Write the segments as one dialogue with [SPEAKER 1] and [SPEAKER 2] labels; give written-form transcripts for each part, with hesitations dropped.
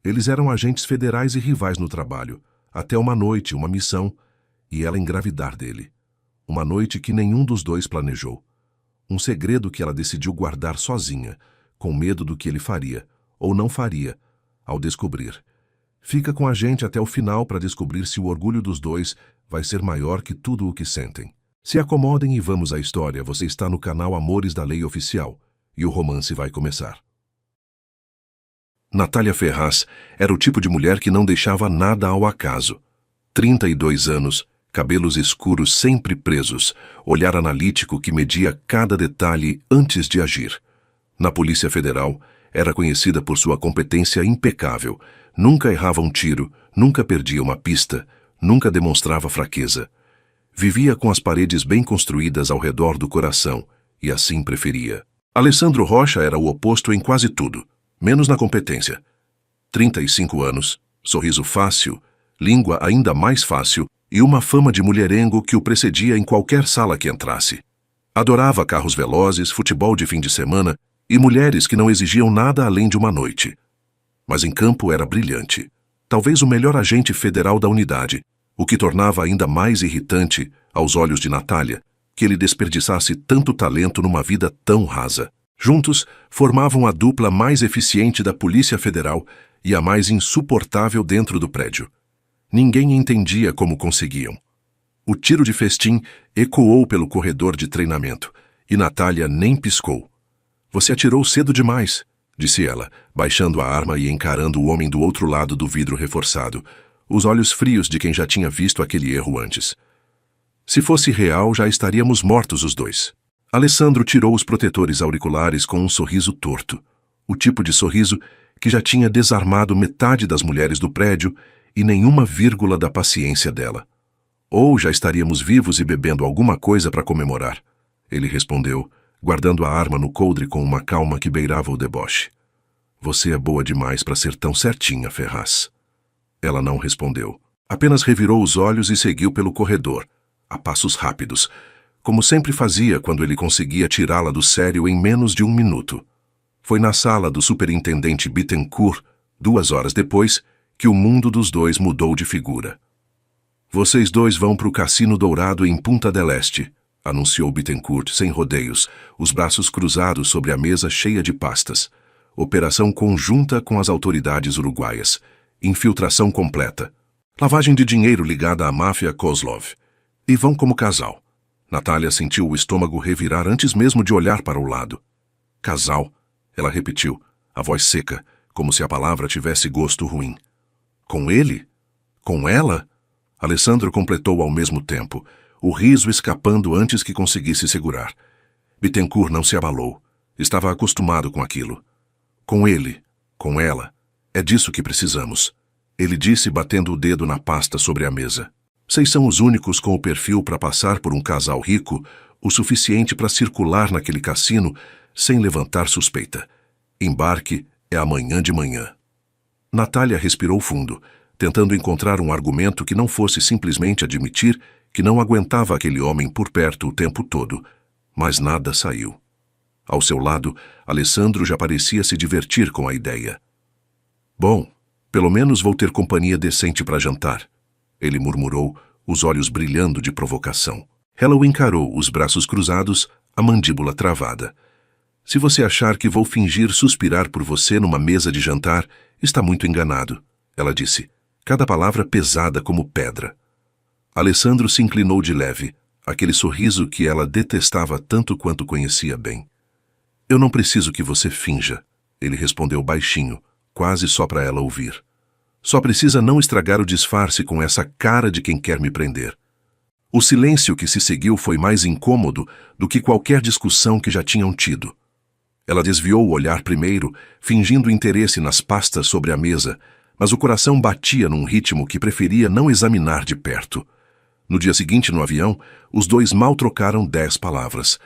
[SPEAKER 1] Eles eram agentes federais e rivais no trabalho, até uma noite, uma missão, e ela engravidar dele. Uma noite que nenhum dos dois planejou. Um segredo que ela decidiu guardar sozinha, com medo do que ele faria, ou não faria, ao descobrir. Fica com a gente até o final para descobrir se o orgulho dos dois vai ser maior que tudo o que sentem. Se acomodem e vamos à história. Você está no canal Amores da Lei Oficial, e o romance vai começar. Natália Ferraz era o tipo de mulher que não deixava nada ao acaso. 32 anos, cabelos escuros sempre presos, olhar analítico que media cada detalhe antes de agir. Na Polícia Federal, era conhecida por sua competência impecável. Nunca errava um tiro, nunca perdia uma pista, nunca demonstrava fraqueza. Vivia com as paredes bem construídas ao redor do coração, e assim preferia. Alessandro Rocha era o oposto em quase tudo, menos na competência. 35 anos, sorriso fácil, língua ainda mais fácil e uma fama de mulherengo que o precedia em qualquer sala que entrasse. Adorava carros velozes, futebol de fim de semana e mulheres que não exigiam nada além de uma noite. Mas em campo era brilhante, talvez o melhor agente federal da unidade, o que tornava ainda mais irritante, aos olhos de Natália, que ele desperdiçasse tanto talento numa vida tão rasa. Juntos, formavam a dupla mais eficiente da Polícia Federal e a mais insuportável dentro do prédio. Ninguém entendia como conseguiam. O tiro de festim ecoou pelo corredor de treinamento, e Natália nem piscou. "Você atirou cedo demais", disse ela, baixando a arma e encarando o homem do outro lado do vidro reforçado, os olhos frios de quem já tinha visto aquele erro antes. Se fosse real, já estaríamos mortos os dois. Alessandro tirou os protetores auriculares com um sorriso torto, o tipo de sorriso que já tinha desarmado metade das mulheres do prédio e nenhuma vírgula da paciência dela. "Ou já estaríamos vivos e bebendo alguma coisa para comemorar", ele respondeu, guardando a arma no coldre com uma calma que beirava o deboche. "Você é boa demais para ser tão certinha, Ferraz." Ela não respondeu. Apenas revirou os olhos e seguiu pelo corredor, a passos rápidos, como sempre fazia quando ele conseguia tirá-la do sério em menos de um minuto. Foi na sala do superintendente Bittencourt, 2 horas depois, que o mundo dos dois mudou de figura. "Vocês dois vão para o Cassino Dourado em Punta del Este", anunciou Bittencourt sem rodeios, os braços cruzados sobre a mesa cheia de pastas. Operação conjunta com as autoridades uruguaias. Infiltração completa. Lavagem de dinheiro ligada à máfia Kozlov. E vão como casal. Natália sentiu o estômago revirar antes mesmo de olhar para o lado. "Casal", ela repetiu, a voz seca, como se a palavra tivesse gosto ruim. "Com ele? Com ela?" Alessandro completou ao mesmo tempo, o riso escapando antes que conseguisse segurar. Bittencourt não se abalou. Estava acostumado com aquilo. "Com ele, com ela, é disso que precisamos", ele disse batendo o dedo na pasta sobre a mesa. "Vocês são os únicos com o perfil para passar por um casal rico, o suficiente para circular naquele cassino sem levantar suspeita. Embarque é amanhã de manhã." Natália respirou fundo, tentando encontrar um argumento que não fosse simplesmente admitir que não aguentava aquele homem por perto o tempo todo, mas nada saiu. Ao seu lado, Alessandro já parecia se divertir com a ideia. "Bom, pelo menos vou ter companhia decente para jantar", ele murmurou, os olhos brilhando de provocação. Ela o encarou, os braços cruzados, a mandíbula travada. "Se você achar que vou fingir suspirar por você numa mesa de jantar, está muito enganado", ela disse, cada palavra pesada como pedra. Alessandro se inclinou de leve, aquele sorriso que ela detestava tanto quanto conhecia bem. "Eu não preciso que você finja", ele respondeu baixinho, quase só para ela ouvir. "Só precisa não estragar o disfarce com essa cara de quem quer me prender." O silêncio que se seguiu foi mais incômodo do que qualquer discussão que já tinham tido. Ela desviou o olhar primeiro, fingindo interesse nas pastas sobre a mesa, mas o coração batia num ritmo que preferia não examinar de perto. No dia seguinte, no avião, os dois mal trocaram 10 palavras.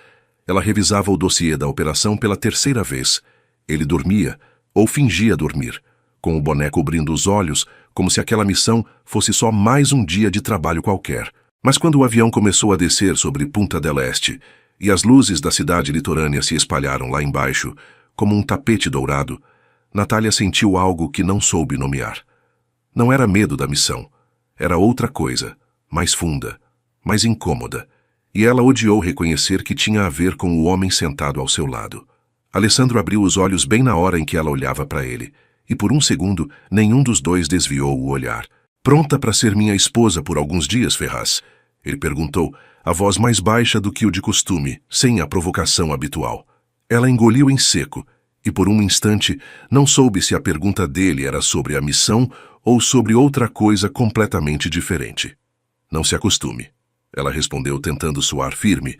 [SPEAKER 1] Ela revisava o dossiê da operação pela 3ª vez. Ele dormia, ou fingia dormir, com o boné cobrindo os olhos, como se aquela missão fosse só mais um dia de trabalho qualquer. Mas quando o avião começou a descer sobre Punta del Este e as luzes da cidade litorânea se espalharam lá embaixo, como um tapete dourado, Natália sentiu algo que não soube nomear. Não era medo da missão. Era outra coisa, mais funda, mais incômoda. E ela odiou reconhecer que tinha a ver com o homem sentado ao seu lado. Alessandro abriu os olhos bem na hora em que ela olhava para ele, e por um segundo nenhum dos dois desviou o olhar. Pronta para ser minha esposa por alguns dias, Ferraz? Ele perguntou, a voz mais baixa do que o de costume, sem a provocação habitual. Ela engoliu em seco, e por um instante não soube se a pergunta dele era sobre a missão ou sobre outra coisa completamente diferente. Não se acostume, ela respondeu tentando soar firme,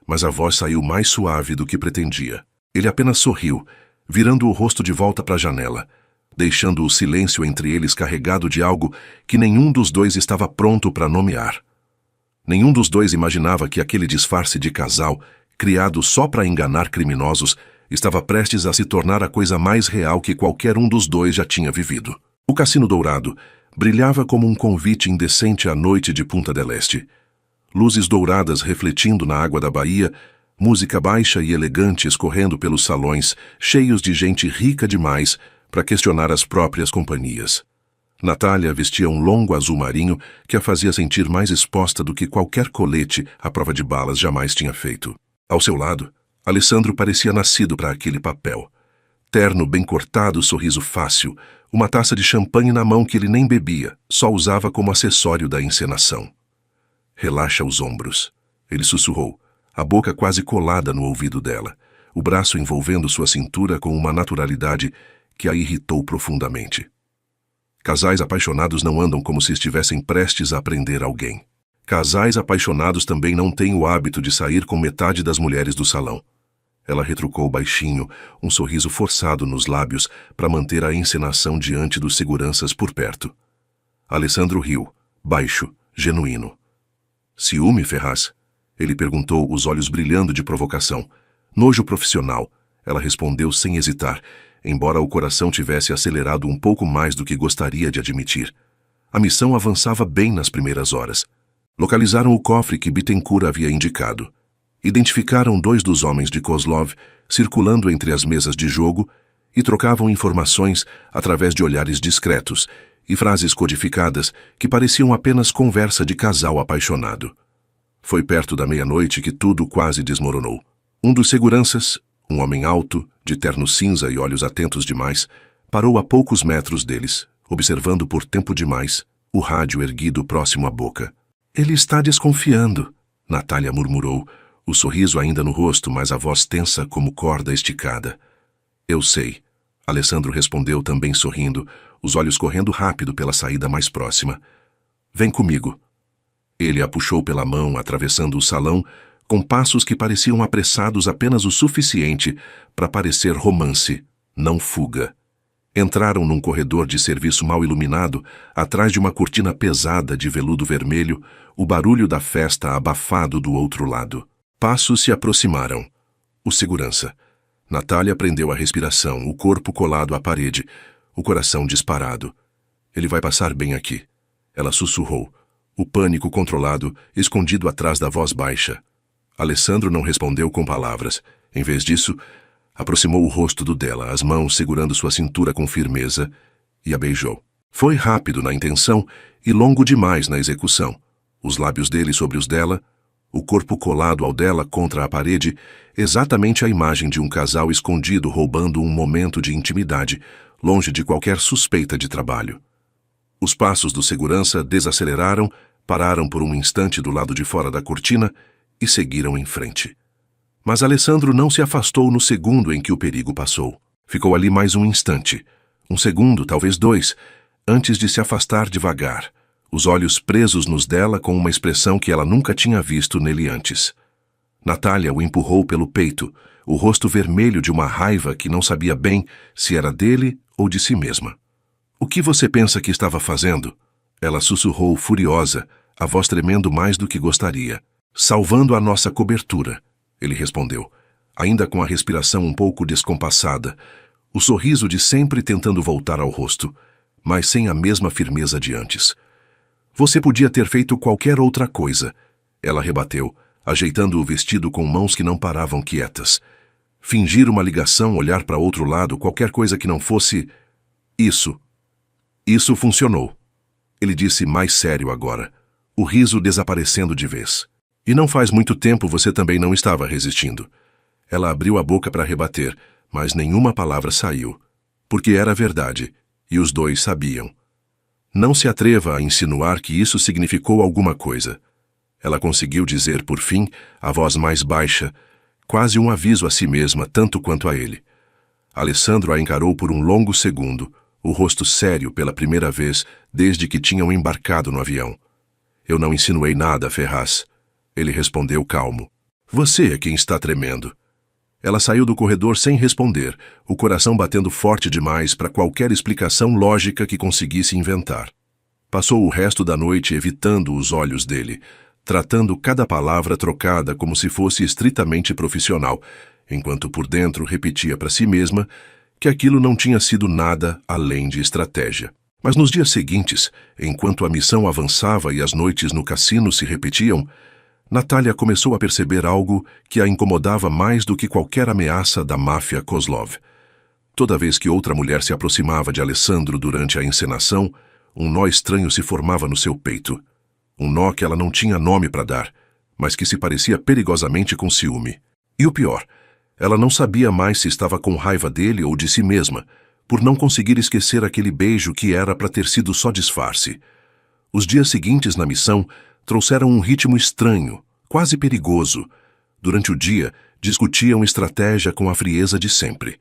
[SPEAKER 1] mas a voz saiu mais suave do que pretendia. Ele apenas sorriu, virando o rosto de volta para a janela, deixando o silêncio entre eles carregado de algo que nenhum dos dois estava pronto para nomear. Nenhum dos dois imaginava que aquele disfarce de casal, criado só para enganar criminosos, estava prestes a se tornar a coisa mais real que qualquer um dos dois já tinha vivido. O Cassino Dourado brilhava como um convite indecente à noite de Punta del Este. Luzes douradas refletindo na água da baía, música baixa e elegante escorrendo pelos salões, cheios de gente rica demais para questionar as próprias companhias. Natália vestia um longo azul marinho que a fazia sentir mais exposta do que qualquer colete à prova de balas jamais tinha feito. Ao seu lado, Alessandro parecia nascido para aquele papel. Terno bem cortado, sorriso fácil, uma taça de champanhe na mão que ele nem bebia, só usava como acessório da encenação. Relaxa os ombros, ele sussurrou, a boca quase colada no ouvido dela, o braço envolvendo sua cintura com uma naturalidade que a irritou profundamente. Casais apaixonados não andam como se estivessem prestes a prender alguém. Casais apaixonados também não têm o hábito de sair com metade das mulheres do salão. Ela retrucou baixinho, um sorriso forçado nos lábios para manter a encenação diante dos seguranças por perto. Alessandro riu, baixo, genuíno. Ciúme, Ferraz? Ele perguntou, os olhos brilhando de provocação. Nojo profissional, ela respondeu sem hesitar, embora o coração tivesse acelerado um pouco mais do que gostaria de admitir. A missão avançava bem nas primeiras horas. Localizaram o cofre que Bittencourt havia indicado. Identificaram 2 dos homens de Kozlov circulando entre as mesas de jogo e trocavam informações através de olhares discretos e frases codificadas que pareciam apenas conversa de casal apaixonado. Foi perto da meia-noite que tudo quase desmoronou. Um dos seguranças, um homem alto, de terno cinza e olhos atentos demais, parou a poucos metros deles, observando por tempo demais o rádio erguido próximo à boca. Ele está desconfiando, Natália murmurou, o sorriso ainda no rosto, mas a voz tensa como corda esticada. Eu sei, Alessandro respondeu também sorrindo, os olhos correndo rápido pela saída mais próxima. Vem comigo. Ele a puxou pela mão, atravessando o salão, com passos que pareciam apressados apenas o suficiente para parecer romance, não fuga. Entraram num corredor de serviço mal iluminado, atrás de uma cortina pesada de veludo vermelho, o barulho da festa abafado do outro lado. Passos se aproximaram. O segurança. Natália prendeu a respiração, o corpo colado à parede, o coração disparado. Ele vai passar bem aqui. Ela sussurrou, o pânico controlado, escondido atrás da voz baixa. Alessandro não respondeu com palavras. Em vez disso, aproximou o rosto do dela, as mãos segurando sua cintura com firmeza, e a beijou. Foi rápido na intenção e longo demais na execução. Os lábios dele sobre os dela, o corpo colado ao dela contra a parede, exatamente a imagem de um casal escondido roubando um momento de intimidade, longe de qualquer suspeita de trabalho. Os passos do segurança desaceleraram, pararam por um instante do lado de fora da cortina e seguiram em frente. Mas Alessandro não se afastou no segundo em que o perigo passou. Ficou ali mais um instante, um segundo, talvez 2, antes de se afastar devagar, os olhos presos nos dela com uma expressão que ela nunca tinha visto nele antes. Natália o empurrou pelo peito, o rosto vermelho de uma raiva que não sabia bem se era dele ou de si mesma. O que você pensa que estava fazendo? Ela sussurrou furiosa, a voz tremendo mais do que gostaria. Salvando a nossa cobertura, ele respondeu, ainda com a respiração um pouco descompassada, o sorriso de sempre tentando voltar ao rosto, mas sem a mesma firmeza de antes. Você podia ter feito qualquer outra coisa, ela rebateu, ajeitando o vestido com mãos que não paravam quietas. fingir uma ligação, olhar para outro lado, qualquer coisa que não fosse... Isso. Isso funcionou. Ele disse mais sério agora, o riso desaparecendo de vez. E não faz muito tempo você também não estava resistindo. Ela abriu a boca para rebater, mas nenhuma palavra saiu, porque era verdade, e os dois sabiam. Não se atreva a insinuar que isso significou alguma coisa. Ela conseguiu dizer, por fim, a voz mais baixa, quase um aviso a si mesma, tanto quanto a ele. Alessandro a encarou por um longo segundo, o rosto sério pela primeira vez desde que tinham embarcado no avião. Eu não insinuei nada, Ferraz. Ele respondeu calmo. Você é quem está tremendo. Ela saiu do corredor sem responder, o coração batendo forte demais para qualquer explicação lógica que conseguisse inventar. Passou o resto da noite evitando os olhos dele, tratando cada palavra trocada como se fosse estritamente profissional, enquanto por dentro repetia para si mesma que aquilo não tinha sido nada além de estratégia. Mas nos dias seguintes, enquanto a missão avançava e as noites no cassino se repetiam, Natália começou a perceber algo que a incomodava mais do que qualquer ameaça da máfia Kozlov. Toda vez que outra mulher se aproximava de Alessandro durante a encenação, um nó estranho se formava no seu peito. Um nó que ela não tinha nome para dar, mas que se parecia perigosamente com ciúme. E o pior, ela não sabia mais se estava com raiva dele ou de si mesma, por não conseguir esquecer aquele beijo que era para ter sido só disfarce. Os dias seguintes na missão trouxeram um ritmo estranho, quase perigoso. Durante o dia, discutiam estratégia com a frieza de sempre.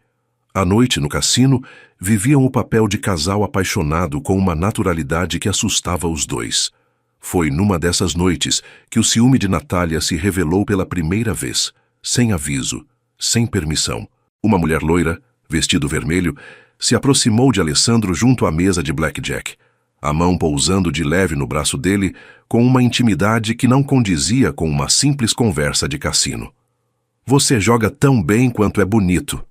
[SPEAKER 1] À noite, no cassino, viviam o papel de casal apaixonado com uma naturalidade que assustava os dois. Foi numa dessas noites que o ciúme de Natália se revelou pela primeira vez, sem aviso, sem permissão. Uma mulher loira, vestido vermelho, se aproximou de Alessandro junto à mesa de blackjack, a mão pousando de leve no braço dele com uma intimidade que não condizia com uma simples conversa de cassino. Você joga tão bem quanto é bonito,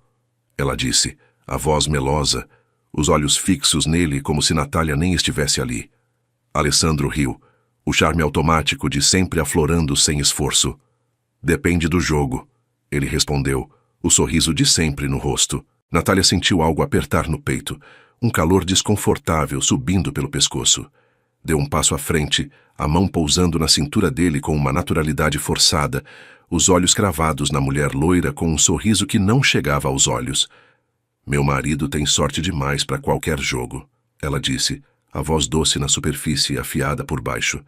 [SPEAKER 1] ela disse, a voz melosa, os olhos fixos nele como se Natália nem estivesse ali. Alessandro riu, o charme automático de sempre aflorando sem esforço. Depende do jogo, ele respondeu, o sorriso de sempre no rosto. Natália sentiu algo apertar no peito, um calor desconfortável subindo pelo pescoço. Deu um passo à frente, a mão pousando na cintura dele com uma naturalidade forçada, os olhos cravados na mulher loira com um sorriso que não chegava aos olhos. Meu marido tem sorte demais para qualquer jogo, ela disse, a voz doce na superfície afiada por baixo,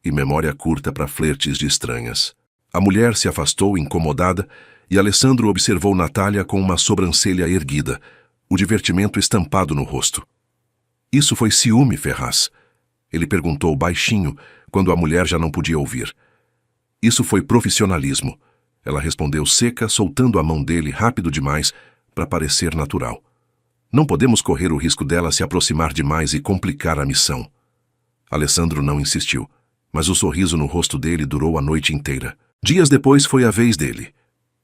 [SPEAKER 1] e memória curta para flertes de estranhas. A mulher se afastou incomodada e Alessandro observou Natália com uma sobrancelha erguida, o divertimento estampado no rosto. Isso foi ciúme, Ferraz? Ele perguntou baixinho, quando a mulher já não podia ouvir. Isso foi profissionalismo. Ela respondeu seca, soltando a mão dele rápido demais para parecer natural. Não podemos correr o risco dela se aproximar demais e complicar a missão. Alessandro não insistiu, mas o sorriso no rosto dele durou a noite inteira. Dias depois foi a vez dele.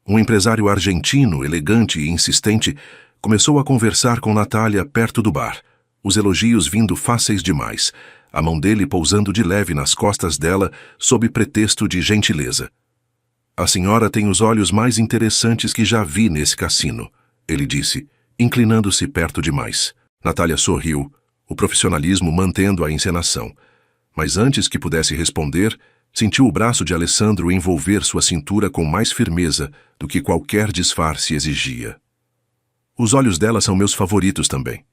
[SPEAKER 1] Um empresário argentino, elegante e insistente, começou a conversar com Natália perto do bar, os elogios vindo fáceis demais, a mão dele pousando de leve nas costas dela sob pretexto de gentileza. A senhora tem os olhos mais interessantes que já vi nesse cassino, ele disse, inclinando-se perto demais. Natália sorriu, o profissionalismo mantendo a encenação. Mas antes que pudesse responder, sentiu o braço de Alessandro envolver sua cintura com mais firmeza do que qualquer disfarce exigia. Os olhos dela são meus favoritos também,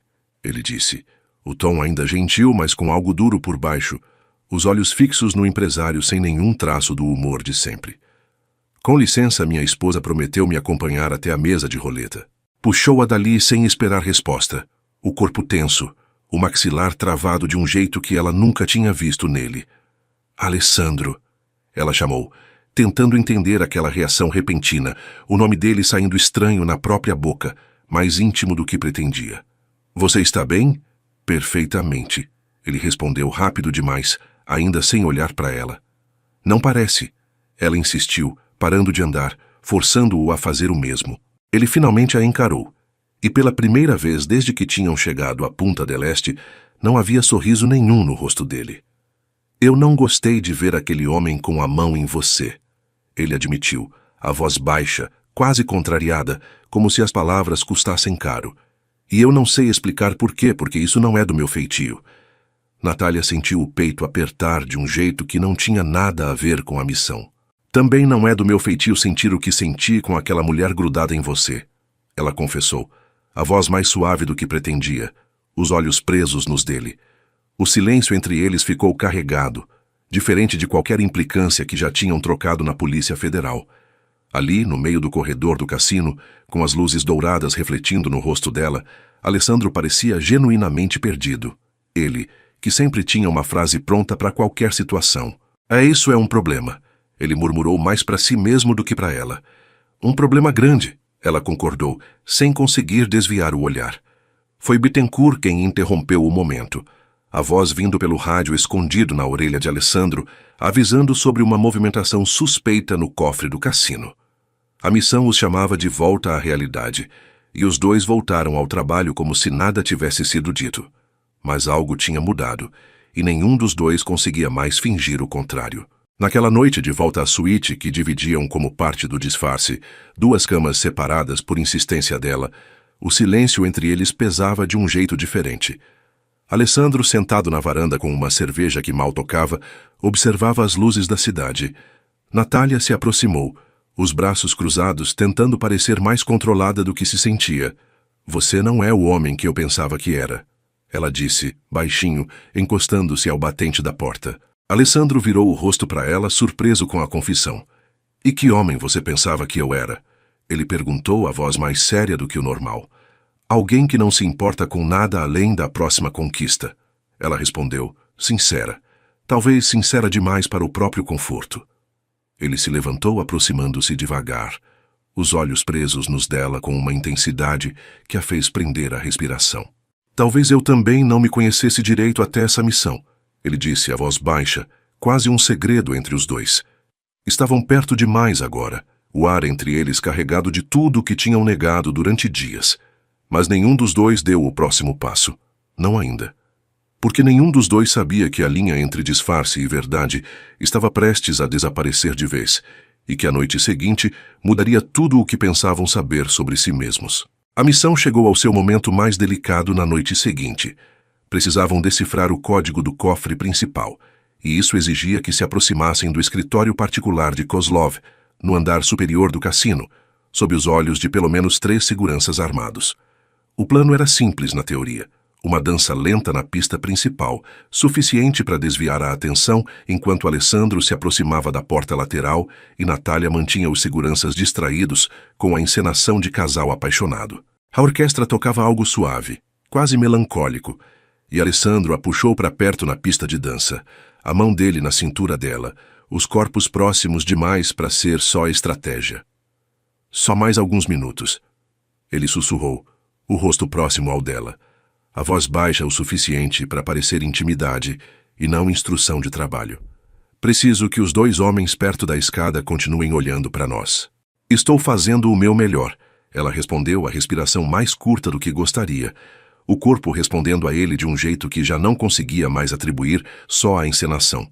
[SPEAKER 1] ele disse, o tom ainda gentil, mas com algo duro por baixo, os olhos fixos no empresário sem nenhum traço do humor de sempre. Com licença, minha esposa prometeu me acompanhar até a mesa de roleta. Puxou-a dali sem esperar resposta, o corpo tenso, o maxilar travado de um jeito que ela nunca tinha visto nele. Alessandro, ela chamou, tentando entender aquela reação repentina, o nome dele saindo estranho na própria boca, mais íntimo do que pretendia. Você está bem? Perfeitamente, ele respondeu rápido demais, ainda sem olhar para ela. Não parece. Ela insistiu, parando de andar, forçando-o a fazer o mesmo. Ele finalmente a encarou, e pela primeira vez desde que tinham chegado à Punta del Este, não havia sorriso nenhum no rosto dele. Eu não gostei de ver aquele homem com a mão em você, ele admitiu, a voz baixa, quase contrariada, como se as palavras custassem caro. E eu não sei explicar por quê, porque isso não é do meu feitio. Natália sentiu o peito apertar de um jeito que não tinha nada a ver com a missão. Também não é do meu feitio sentir o que senti com aquela mulher grudada em você, ela confessou, a voz mais suave do que pretendia, os olhos presos nos dele. O silêncio entre eles ficou carregado, diferente de qualquer implicância que já tinham trocado na Polícia Federal. Ali, no meio do corredor do cassino, com as luzes douradas refletindo no rosto dela, Alessandro parecia genuinamente perdido. Ele, que sempre tinha uma frase pronta para qualquer situação. Isso é um problema, ele murmurou mais para si mesmo do que para ela. Um problema grande, ela concordou, sem conseguir desviar o olhar. Foi Bittencourt quem interrompeu o momento. A voz vindo pelo rádio escondido na orelha de Alessandro, avisando sobre uma movimentação suspeita no cofre do cassino. A missão os chamava de volta à realidade, e os dois voltaram ao trabalho como se nada tivesse sido dito. Mas algo tinha mudado, e nenhum dos dois conseguia mais fingir o contrário. Naquela noite de volta à suíte que dividiam como parte do disfarce, duas camas separadas por insistência dela, o silêncio entre eles pesava de um jeito diferente. Alessandro, sentado na varanda com uma cerveja que mal tocava, observava as luzes da cidade. Natália se aproximou, os braços cruzados, tentando parecer mais controlada do que se sentia. Você não é o homem que eu pensava que era, ela disse, baixinho, encostando-se ao batente da porta. Alessandro virou o rosto para ela, surpreso com a confissão. E que homem você pensava que eu era? Ele perguntou, a voz mais séria do que o normal. Alguém que não se importa com nada além da próxima conquista. Ela respondeu, sincera. Talvez sincera demais para o próprio conforto. Ele se levantou, aproximando-se devagar, os olhos presos nos dela com uma intensidade que a fez prender a respiração. Talvez eu também não me conhecesse direito até essa missão, ele disse, a voz baixa, quase um segredo entre os dois. Estavam perto demais agora, o ar entre eles carregado de tudo o que tinham negado durante dias. Mas nenhum dos dois deu o próximo passo. Não ainda. Porque nenhum dos dois sabia que a linha entre disfarce e verdade estava prestes a desaparecer de vez, e que a noite seguinte mudaria tudo o que pensavam saber sobre si mesmos. A missão chegou ao seu momento mais delicado na noite seguinte. Precisavam decifrar o código do cofre principal, e isso exigia que se aproximassem do escritório particular de Kozlov, no andar superior do cassino, sob os olhos de pelo menos 3 seguranças armados. O plano era simples na teoria, uma dança lenta na pista principal, suficiente para desviar a atenção enquanto Alessandro se aproximava da porta lateral e Natália mantinha os seguranças distraídos com a encenação de casal apaixonado. A orquestra tocava algo suave, quase melancólico, e Alessandro a puxou para perto na pista de dança, a mão dele na cintura dela, os corpos próximos demais para ser só estratégia. Só mais alguns minutos. Ele sussurrou, o rosto próximo ao dela, a voz baixa o suficiente para parecer intimidade e não instrução de trabalho. Preciso que os 2 homens perto da escada continuem olhando para nós. Estou fazendo o meu melhor, ela respondeu, a respiração mais curta do que gostaria, o corpo respondendo a ele de um jeito que já não conseguia mais atribuir só à encenação.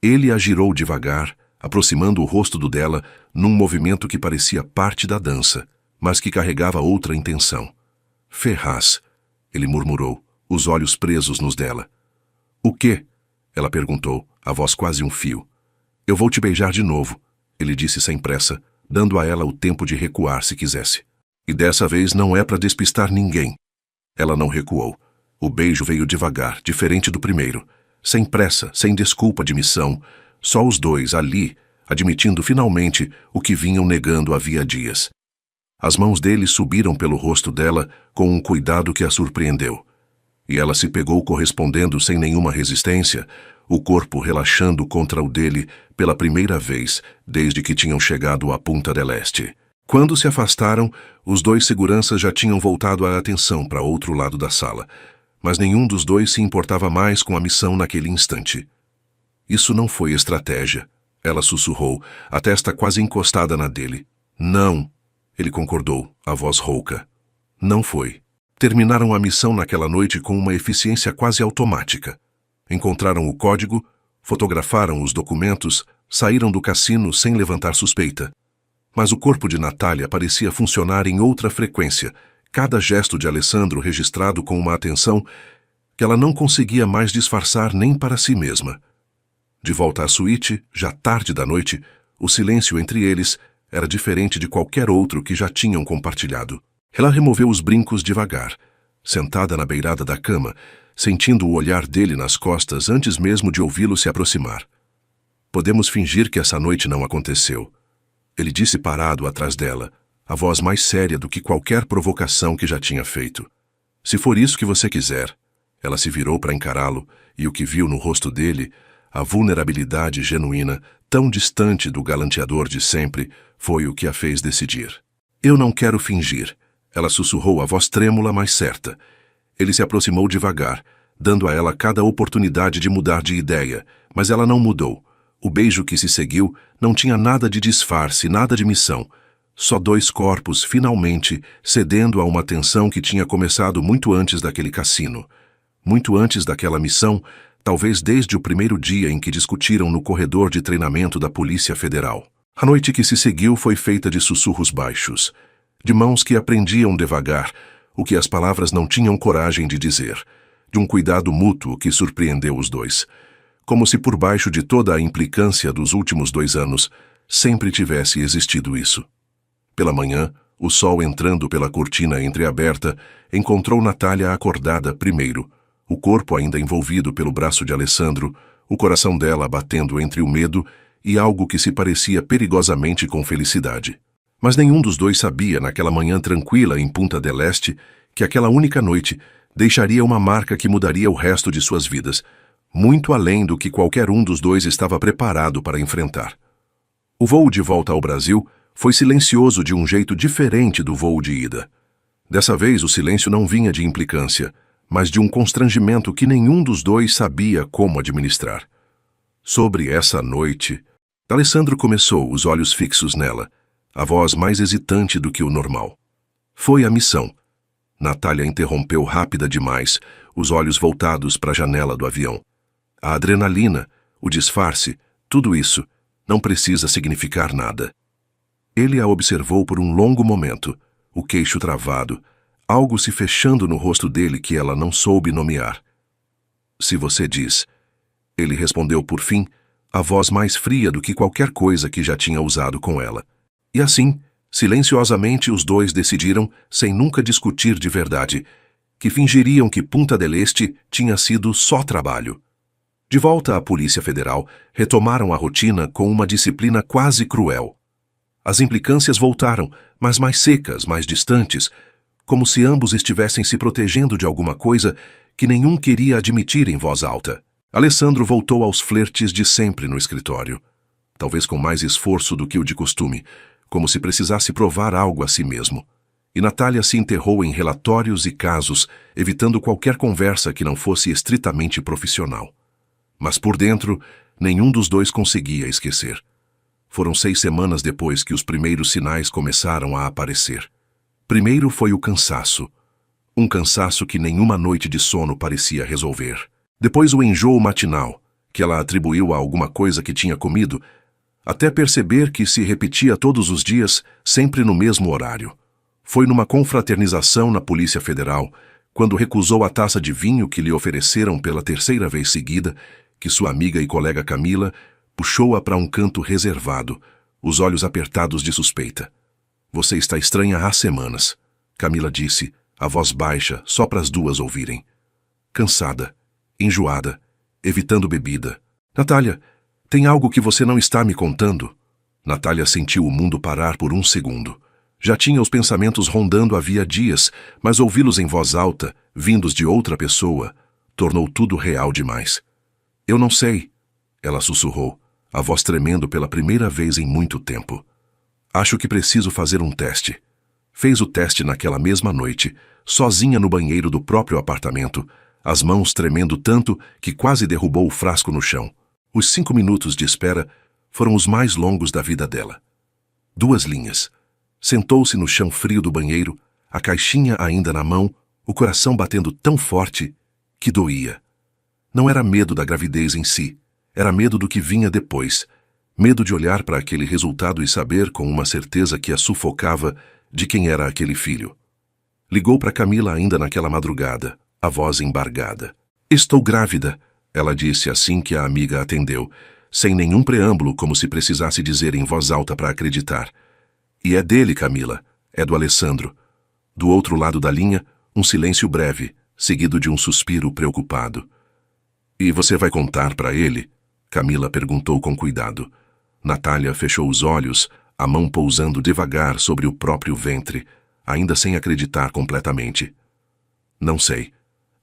[SPEAKER 1] Ele a girou devagar, aproximando o rosto do dela num movimento que parecia parte da dança, mas que carregava outra intenção. Ferraz, ele murmurou, os olhos presos nos dela. O quê? Ela perguntou, a voz quase um fio. Eu vou te beijar de novo, ele disse sem pressa, dando a ela o tempo de recuar se quisesse. E dessa vez não é para despistar ninguém. Ela não recuou. O beijo veio devagar, diferente do primeiro. Sem pressa, sem desculpa de missão, só os dois ali, admitindo finalmente o que vinham negando havia dias. As mãos dele subiram pelo rosto dela com um cuidado que a surpreendeu. E ela se pegou correspondendo sem nenhuma resistência, o corpo relaxando contra o dele pela primeira vez desde que tinham chegado à Punta del Este. Quando se afastaram, os 2 seguranças já tinham voltado a atenção para outro lado da sala, mas nenhum dos 2 se importava mais com a missão naquele instante. Isso não foi estratégia, ela sussurrou, a testa quase encostada na dele. Não. Ele concordou, a voz rouca. Não foi. Terminaram a missão naquela noite com uma eficiência quase automática. Encontraram o código, fotografaram os documentos, saíram do cassino sem levantar suspeita. Mas o corpo de Natália parecia funcionar em outra frequência, cada gesto de Alessandro registrado com uma atenção que ela não conseguia mais disfarçar nem para si mesma. De volta à suíte, já tarde da noite, o silêncio entre eles era diferente de qualquer outro que já tinham compartilhado. Ela removeu os brincos devagar, sentada na beirada da cama, sentindo o olhar dele nas costas antes mesmo de ouvi-lo se aproximar. Podemos fingir que essa noite não aconteceu. Ele disse parado atrás dela, a voz mais séria do que qualquer provocação que já tinha feito. Se for isso que você quiser. Ela se virou para encará-lo e o que viu no rosto dele, a vulnerabilidade genuína, tão distante do galanteador de sempre, foi o que a fez decidir. Eu não quero fingir. Ela sussurrou a voz trêmula, mas certa. Ele se aproximou devagar, dando a ela cada oportunidade de mudar de ideia, mas ela não mudou. O beijo que se seguiu não tinha nada de disfarce, nada de missão. Só dois corpos, finalmente, cedendo a uma tensão que tinha começado muito antes daquele cassino. Muito antes daquela missão, talvez desde o primeiro dia em que discutiram no corredor de treinamento da Polícia Federal. A noite que se seguiu foi feita de sussurros baixos, de mãos que aprendiam devagar o que as palavras não tinham coragem de dizer, de um cuidado mútuo que surpreendeu os dois, como se por baixo de toda a implicância dos últimos 2 anos sempre tivesse existido isso. Pela manhã, o sol entrando pela cortina entreaberta encontrou Natália acordada primeiro, o corpo ainda envolvido pelo braço de Alessandro, o coração dela batendo entre o medo e algo que se parecia perigosamente com felicidade. Mas nenhum dos dois sabia, naquela manhã tranquila em Punta del Este, que aquela única noite deixaria uma marca que mudaria o resto de suas vidas, muito além do que qualquer um dos dois estava preparado para enfrentar. O voo de volta ao Brasil foi silencioso de um jeito diferente do voo de ida. Dessa vez o silêncio não vinha de implicância, mas de um constrangimento que nenhum dos dois sabia como administrar. Sobre essa noite, Alessandro começou, os olhos fixos nela, a voz mais hesitante do que o normal. Foi a missão. Natália interrompeu rápida demais, os olhos voltados para a janela do avião. A adrenalina, o disfarce, tudo isso não precisa significar nada. Ele a observou por um longo momento, o queixo travado, algo se fechando no rosto dele que ela não soube nomear. Se você diz. Ele respondeu por fim, a voz mais fria do que qualquer coisa que já tinha usado com ela. E assim, silenciosamente os dois decidiram, sem nunca discutir de verdade, que fingiriam que Punta del Este tinha sido só trabalho. De volta à Polícia Federal, retomaram a rotina com uma disciplina quase cruel. As implicâncias voltaram, mas mais secas, mais distantes, como se ambos estivessem se protegendo de alguma coisa que nenhum queria admitir em voz alta. Alessandro voltou aos flertes de sempre no escritório, talvez com mais esforço do que o de costume, como se precisasse provar algo a si mesmo. E Natália se enterrou em relatórios e casos, evitando qualquer conversa que não fosse estritamente profissional. Mas por dentro, nenhum dos dois conseguia esquecer. Foram 6 semanas depois que os primeiros sinais começaram a aparecer. Primeiro foi o cansaço. Um cansaço que nenhuma noite de sono parecia resolver. Depois o enjoo matinal, que ela atribuiu a alguma coisa que tinha comido, até perceber que se repetia todos os dias, sempre no mesmo horário. Foi numa confraternização na Polícia Federal, quando recusou a taça de vinho que lhe ofereceram pela 3ª vez seguida, que sua amiga e colega Camila puxou-a para um canto reservado, os olhos apertados de suspeita. Você está estranha há semanas, Camila disse, a voz baixa, só para as duas ouvirem. Cansada, enjoada, evitando bebida. Natália, tem algo que você não está me contando? Natália sentiu o mundo parar por um segundo. Já tinha os pensamentos rondando havia dias, mas ouvi-los em voz alta, vindos de outra pessoa, tornou tudo real demais. Eu não sei, ela sussurrou, a voz tremendo pela primeira vez em muito tempo. Acho que preciso fazer um teste. Fez o teste naquela mesma noite, sozinha no banheiro do próprio apartamento, as mãos tremendo tanto que quase derrubou o frasco no chão. Os 5 minutos de espera foram os mais longos da vida dela. 2 linhas. Sentou-se no chão frio do banheiro, a caixinha ainda na mão, o coração batendo tão forte que doía. Não era medo da gravidez em si, era medo do que vinha depois, Medo de olhar para aquele resultado e saber com uma certeza que a sufocava de quem era aquele filho. Ligou para Camila ainda naquela madrugada, a voz embargada. "Estou grávida", ela disse assim que a amiga atendeu, sem nenhum preâmbulo, como se precisasse dizer em voz alta para acreditar. "E é dele, Camila, é do Alessandro." Do outro lado da linha, um silêncio breve, seguido de um suspiro preocupado. "E você vai contar para ele?" Camila perguntou com cuidado. Natália fechou os olhos, a mão pousando devagar sobre o próprio ventre, ainda sem acreditar completamente. "Não sei."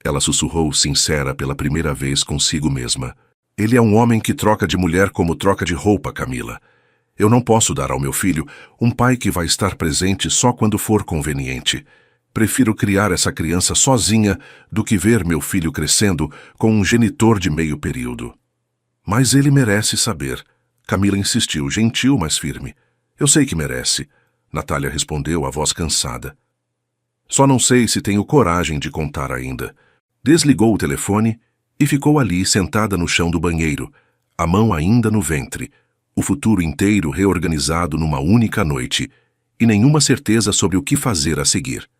[SPEAKER 1] Ela sussurrou, sincera pela primeira vez consigo mesma. "Ele é um homem que troca de mulher como troca de roupa, Camila. Eu não posso dar ao meu filho um pai que vai estar presente só quando for conveniente. Prefiro criar essa criança sozinha do que ver meu filho crescendo com um genitor de meio período." "Mas ele merece saber." Camila insistiu, gentil, mas firme. "Eu sei que merece." Natália respondeu, a voz cansada. "Só não sei se tenho coragem de contar ainda." Desligou o telefone e ficou ali sentada no chão do banheiro, a mão ainda no ventre, o futuro inteiro reorganizado numa única noite, e nenhuma certeza sobre o que fazer a seguir.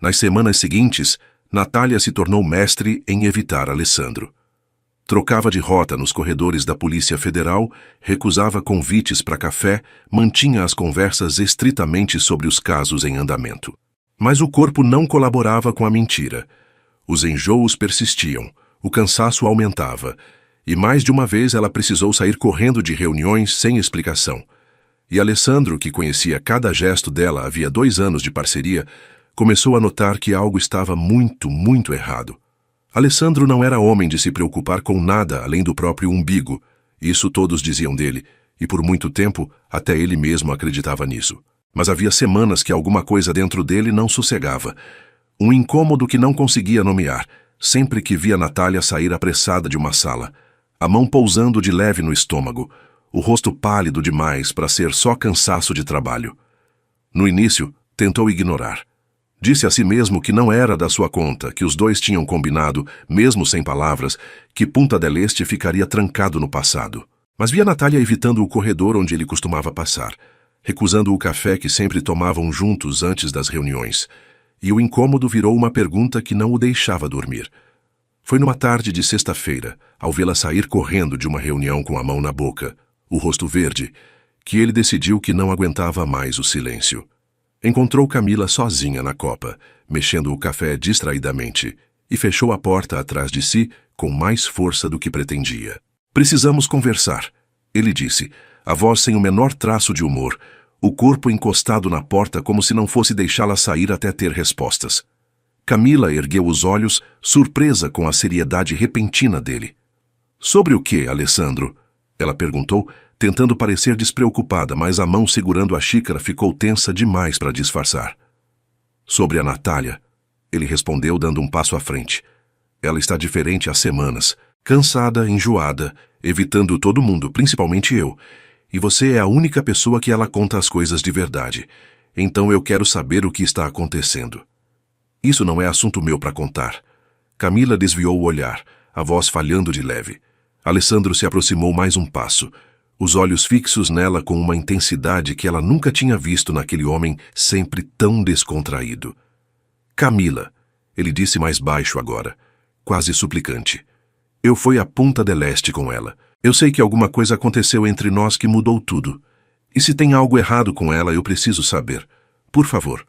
[SPEAKER 1] Nas semanas seguintes, Natália se tornou mestre em evitar Alessandro. Trocava de rota nos corredores da Polícia Federal, recusava convites para café, mantinha as conversas estritamente sobre os casos em andamento. Mas o corpo não colaborava com a mentira. Os enjoos persistiam, o cansaço aumentava, e mais de uma vez ela precisou sair correndo de reuniões sem explicação. E Alessandro, que conhecia cada gesto dela havia 2 anos de parceria, começou a notar que algo estava muito, muito errado. Alessandro não era homem de se preocupar com nada além do próprio umbigo. Isso todos diziam dele, e por muito tempo até ele mesmo acreditava nisso. Mas havia semanas que alguma coisa dentro dele não sossegava. Um incômodo que não conseguia nomear, sempre que via Natália sair apressada de uma sala, a mão pousando de leve no estômago, o rosto pálido demais para ser só cansaço de trabalho. No início, tentou ignorar. Disse a si mesmo que não era da sua conta, que os dois tinham combinado, mesmo sem palavras, que Punta del Este ficaria trancado no passado. Mas via Natália evitando o corredor onde ele costumava passar, recusando o café que sempre tomavam juntos antes das reuniões, e o incômodo virou uma pergunta que não o deixava dormir. Foi numa tarde de sexta-feira, ao vê-la sair correndo de uma reunião com a mão na boca, o rosto verde, que ele decidiu que não aguentava mais o silêncio. Encontrou Camila sozinha na copa, mexendo o café distraidamente, e fechou a porta atrás de si com mais força do que pretendia. "Precisamos conversar", ele disse, a voz sem o menor traço de humor, o corpo encostado na porta como se não fosse deixá-la sair até ter respostas. Camila ergueu os olhos, surpresa com a seriedade repentina dele. "Sobre o que, Alessandro?" ela perguntou, tentando parecer despreocupada, mas a mão segurando a xícara ficou tensa demais para disfarçar. "Sobre a Natália", ele respondeu dando um passo à frente. "Ela está diferente há semanas, cansada, enjoada, evitando todo mundo, principalmente eu. E você é a única pessoa que ela conta as coisas de verdade. Então eu quero saber o que está acontecendo." "Isso não é assunto meu para contar." Camila desviou o olhar, a voz falhando de leve. Alessandro se aproximou mais um passo, os olhos fixos nela com uma intensidade que ela nunca tinha visto naquele homem sempre tão descontraído. "Camila", ele disse mais baixo agora, quase suplicante. "Eu fui à Punta del Este com ela. Eu sei que alguma coisa aconteceu entre nós que mudou tudo. E se tem algo errado com ela, eu preciso saber. Por favor."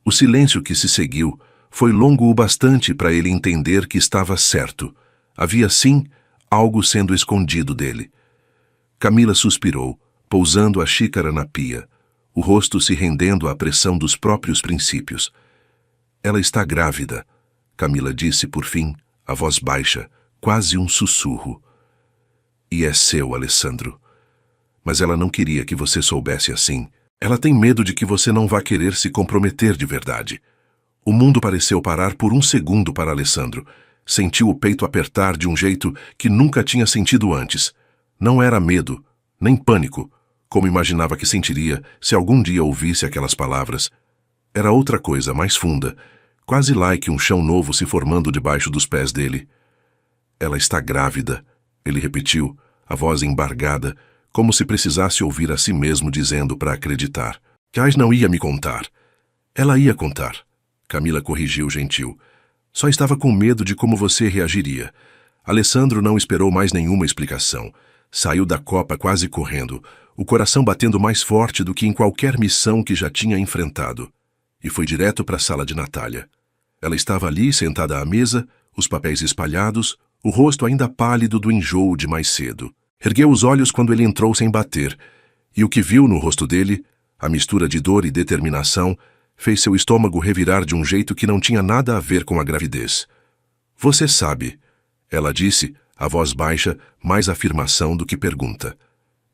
[SPEAKER 1] O silêncio que se seguiu foi longo o bastante para ele entender que estava certo. Havia, sim, algo sendo escondido dele. Camila suspirou, pousando a xícara na pia, o rosto se rendendo à pressão dos próprios princípios. "Ela está grávida", Camila disse por fim, a voz baixa, quase um sussurro. "E é seu, Alessandro. Mas ela não queria que você soubesse assim. Ela tem medo de que você não vá querer se comprometer de verdade." O mundo pareceu parar por um segundo para Alessandro. Sentiu o peito apertar de um jeito que nunca tinha sentido antes. Não era medo, nem pânico, como imaginava que sentiria se algum dia ouvisse aquelas palavras. Era outra coisa, mais funda, quase like um chão novo se formando debaixo dos pés dele. "Ela está grávida", ele repetiu, a voz embargada, como se precisasse ouvir a si mesmo dizendo para acreditar. Kais não ia me contar. Ela ia contar. Camila corrigiu gentil. Só estava com medo de como você reagiria. Alessandro não esperou mais nenhuma explicação. Saiu da copa quase correndo, o coração batendo mais forte do que em qualquer missão que já tinha enfrentado. E foi direto para a sala de Natália. Ela estava ali, sentada à mesa, os papéis espalhados, o rosto ainda pálido do enjoo de mais cedo. Ergueu os olhos quando ele entrou sem bater, e o que viu no rosto dele, a mistura de dor e determinação, fez seu estômago revirar de um jeito que não tinha nada a ver com a gravidez. Você sabe, ela disse, a voz baixa, mais afirmação do que pergunta.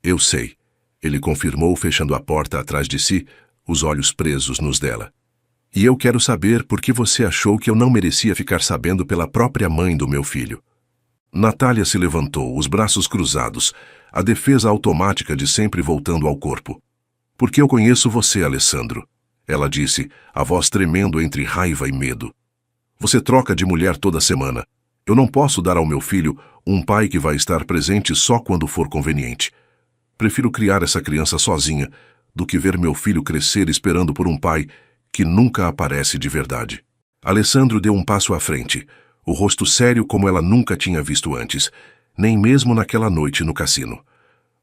[SPEAKER 1] Eu sei, ele confirmou, fechando a porta atrás de si, os olhos presos nos dela. E eu quero saber por que você achou que eu não merecia ficar sabendo pela própria mãe do meu filho. Natália se levantou, os braços cruzados, a defesa automática de sempre voltando ao corpo. Porque eu conheço você, Alessandro, ela disse, a voz tremendo entre raiva e medo. Você troca de mulher toda semana. Eu não posso dar ao meu filho um pai que vai estar presente só quando for conveniente. Prefiro criar essa criança sozinha do que ver meu filho crescer esperando por um pai que nunca aparece de verdade. Alessandro deu um passo à frente, o rosto sério como ela nunca tinha visto antes, nem mesmo naquela noite no cassino.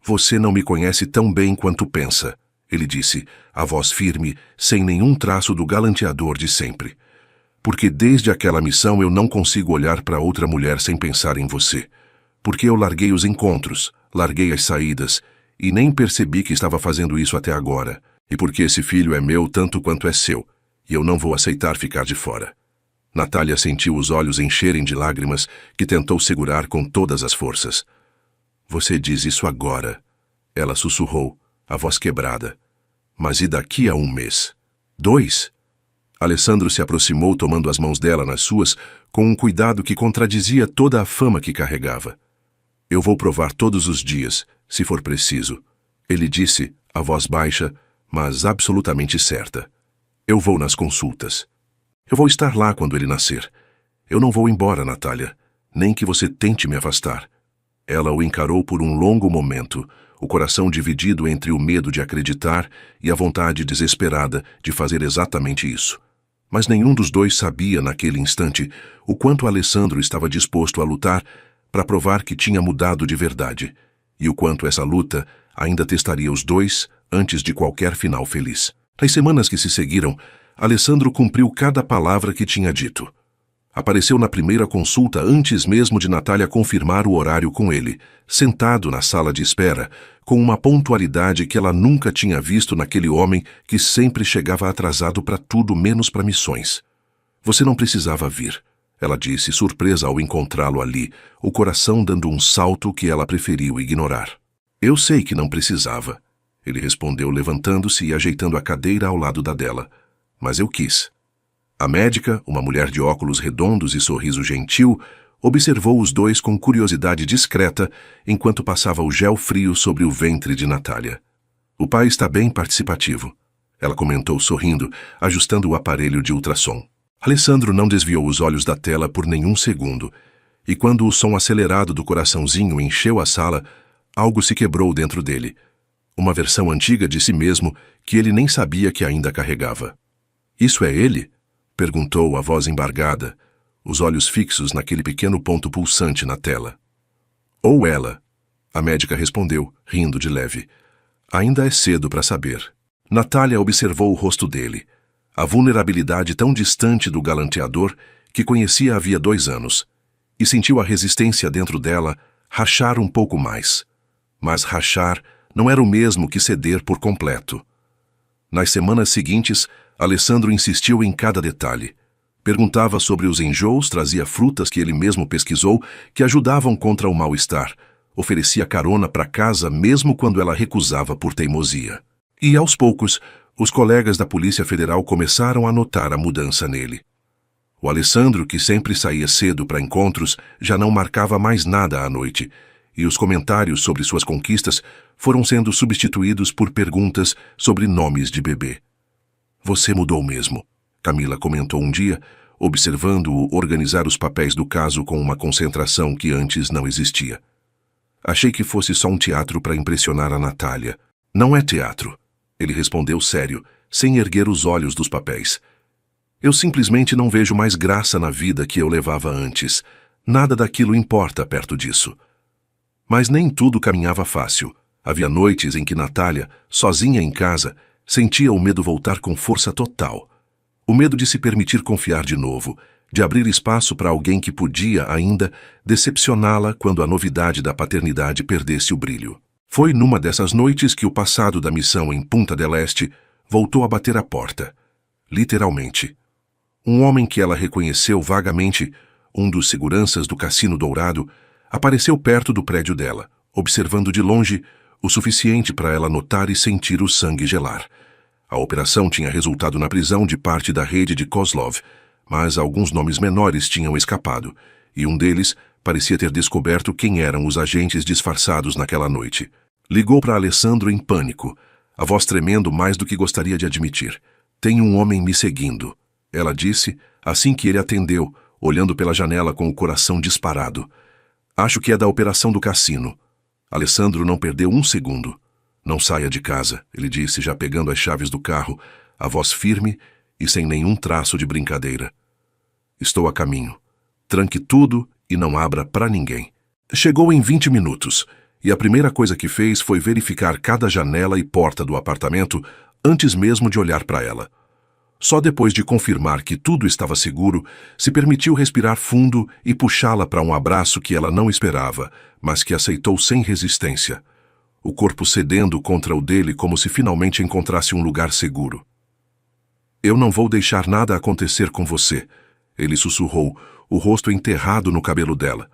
[SPEAKER 1] Você não me conhece tão bem quanto pensa, ele disse, a voz firme, sem nenhum traço do galanteador de sempre. Porque desde aquela missão eu não consigo olhar para outra mulher sem pensar em você. Porque eu larguei os encontros, larguei as saídas, e nem percebi que estava fazendo isso até agora. E porque esse filho é meu tanto quanto é seu, e eu não vou aceitar ficar de fora. Natália sentiu os olhos encherem de lágrimas que tentou segurar com todas as forças. Você diz isso agora, ela sussurrou, a voz quebrada. Mas e daqui a 1 mês? 2? Alessandro se aproximou tomando as mãos dela nas suas com um cuidado que contradizia toda a fama que carregava. Eu vou provar todos os dias, se for preciso, ele disse, a voz baixa, mas absolutamente certa. Eu vou nas consultas. Eu vou estar lá quando ele nascer. Eu não vou embora, Natália, nem que você tente me afastar. Ela o encarou por um longo momento, o coração dividido entre o medo de acreditar e a vontade desesperada de fazer exatamente isso. Mas nenhum dos dois sabia naquele instante o quanto Alessandro estava disposto a lutar para provar que tinha mudado de verdade, e o quanto essa luta ainda testaria os dois antes de qualquer final feliz. Nas semanas que se seguiram, Alessandro cumpriu cada palavra que tinha dito. Apareceu na primeira consulta antes mesmo de Natália confirmar o horário com ele, sentado na sala de espera, com uma pontualidade que ela nunca tinha visto naquele homem que sempre chegava atrasado para tudo menos para missões. Você não precisava vir, ela disse, surpresa ao encontrá-lo ali, o coração dando um salto que ela preferiu ignorar. Eu sei que não precisava, ele respondeu levantando-se e ajeitando a cadeira ao lado da dela. Mas eu quis. A médica, uma mulher de óculos redondos e sorriso gentil, observou os dois com curiosidade discreta enquanto passava o gel frio sobre o ventre de Natália. O pai está bem participativo, ela comentou sorrindo, ajustando o aparelho de ultrassom. Alessandro não desviou os olhos da tela por nenhum segundo, e quando o som acelerado do coraçãozinho encheu a sala, algo se quebrou dentro dele. Uma versão antiga de si mesmo que ele nem sabia que ainda carregava. Isso é ele? Perguntou a voz embargada, os olhos fixos naquele pequeno ponto pulsante na tela. Ou ela, a médica respondeu, rindo de leve. Ainda é cedo para saber. Natália observou o rosto dele, a vulnerabilidade tão distante do galanteador que conhecia havia 2 anos, e sentiu a resistência dentro dela rachar um pouco mais. Mas rachar não era o mesmo que ceder por completo. Nas semanas seguintes, Alessandro insistiu em cada detalhe. Perguntava sobre os enjoos, trazia frutas que ele mesmo pesquisou que ajudavam contra o mal-estar. Oferecia carona para casa mesmo quando ela recusava por teimosia. E, aos poucos, os colegas da Polícia Federal começaram a notar a mudança nele. O Alessandro, que sempre saía cedo para encontros, já não marcava mais nada à noite, e os comentários sobre suas conquistas foram sendo substituídos por perguntas sobre nomes de bebê. Você mudou mesmo, Camila comentou um dia, observando-o organizar os papéis do caso com uma concentração que antes não existia. Achei que fosse só um teatro para impressionar a Natália. Não é teatro, ele respondeu sério, sem erguer os olhos dos papéis. Eu simplesmente não vejo mais graça na vida que eu levava antes. Nada daquilo importa perto disso. Mas nem tudo caminhava fácil. Havia noites em que Natália, sozinha em casa, sentia o medo voltar com força total. O medo de se permitir confiar de novo, de abrir espaço para alguém que podia ainda decepcioná-la quando a novidade da paternidade perdesse o brilho. Foi numa dessas noites que o passado da missão em Punta del Este voltou a bater à porta. Literalmente. Um homem que ela reconheceu vagamente, um dos seguranças do Cassino Dourado, apareceu perto do prédio dela, observando de longe o suficiente para ela notar e sentir o sangue gelar. A operação tinha resultado na prisão de parte da rede de Kozlov, mas alguns nomes menores tinham escapado, e um deles parecia ter descoberto quem eram os agentes disfarçados naquela noite. Ligou para Alessandro em pânico, a voz tremendo mais do que gostaria de admitir. "Tem um homem me seguindo", ela disse, assim que ele atendeu, olhando pela janela com o coração disparado. "Acho que é da operação do cassino." Alessandro não perdeu um segundo. "Não saia de casa", ele disse, já pegando as chaves do carro, a voz firme e sem nenhum traço de brincadeira. "Estou a caminho. Tranque tudo e não abra para ninguém." Chegou em 20 minutos, e a primeira coisa que fez foi verificar cada janela e porta do apartamento antes mesmo de olhar para ela. Só depois de confirmar que tudo estava seguro, se permitiu respirar fundo e puxá-la para um abraço que ela não esperava, mas que aceitou sem resistência. O corpo cedendo contra o dele como se finalmente encontrasse um lugar seguro. "Eu não vou deixar nada acontecer com você", ele sussurrou, o rosto enterrado no cabelo dela.